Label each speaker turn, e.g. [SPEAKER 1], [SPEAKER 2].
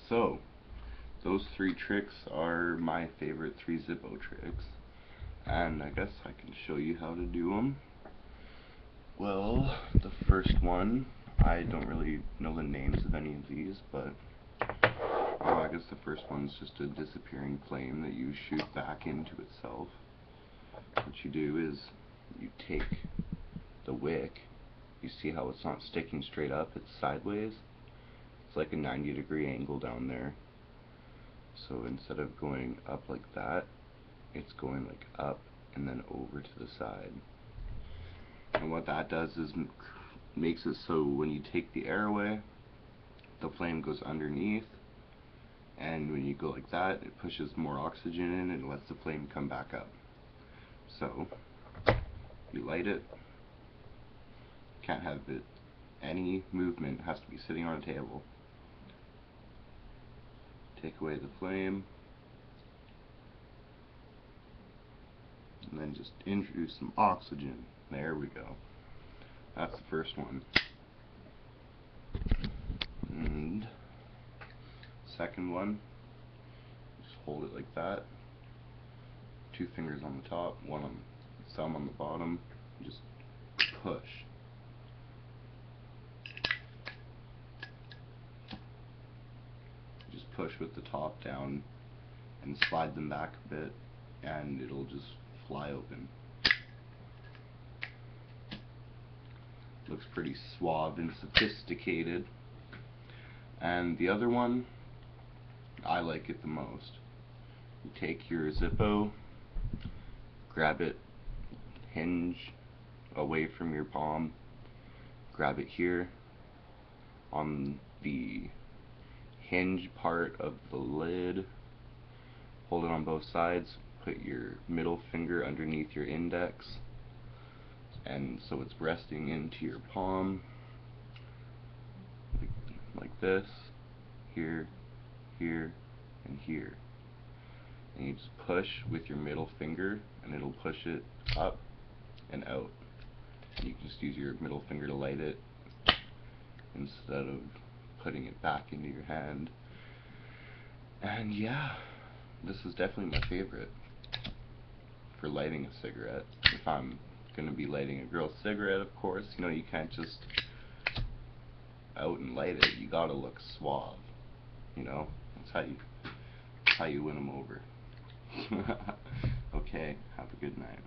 [SPEAKER 1] So, those 3 tricks are my favorite 3 zippo tricks, and I guess I can show you how to do them. Well, the first one, I don't really know the names of any of these, but I guess the first one's just a disappearing flame that you shoot back into itself. What you do is you take the wick, you see how it's not sticking straight up, it's sideways. It's like a 90-degree angle down there. So instead of going up like that, it's going like up and then over to the side. And what that does is makes it so when you take the air away, the flame goes underneath, and when you go like that, it pushes more oxygen in and lets the flame come back up. So you light it, can't have it any movement, it has to be sitting on a table. Take away the flame, and then just introduce some oxygen. There we go. That's the first one. And second one, just hold it like that. 2 fingers on the top, one on thumb on the bottom. Just push. Just push with the top down and slide them back a bit, and it'll just fly open. Looks pretty suave and sophisticated. And the other one, I like it the most. You take your zippo, grab it hinge away from your palm, grab it here on the hinge part of the lid, hold it on both sides, put your middle finger underneath your index, and so it's resting into your palm like this, here, here, and here. And you just push with your middle finger and it'll push it up and out. And you can just use your middle finger to light it instead of putting it back into your hand. And yeah, this is definitely my favorite for lighting a cigarette. If I'm gonna be lighting a girl's cigarette, of course, you know, you can't just out and light it. You gotta look suave, you know. That's how you win them over. Okay, have a good night.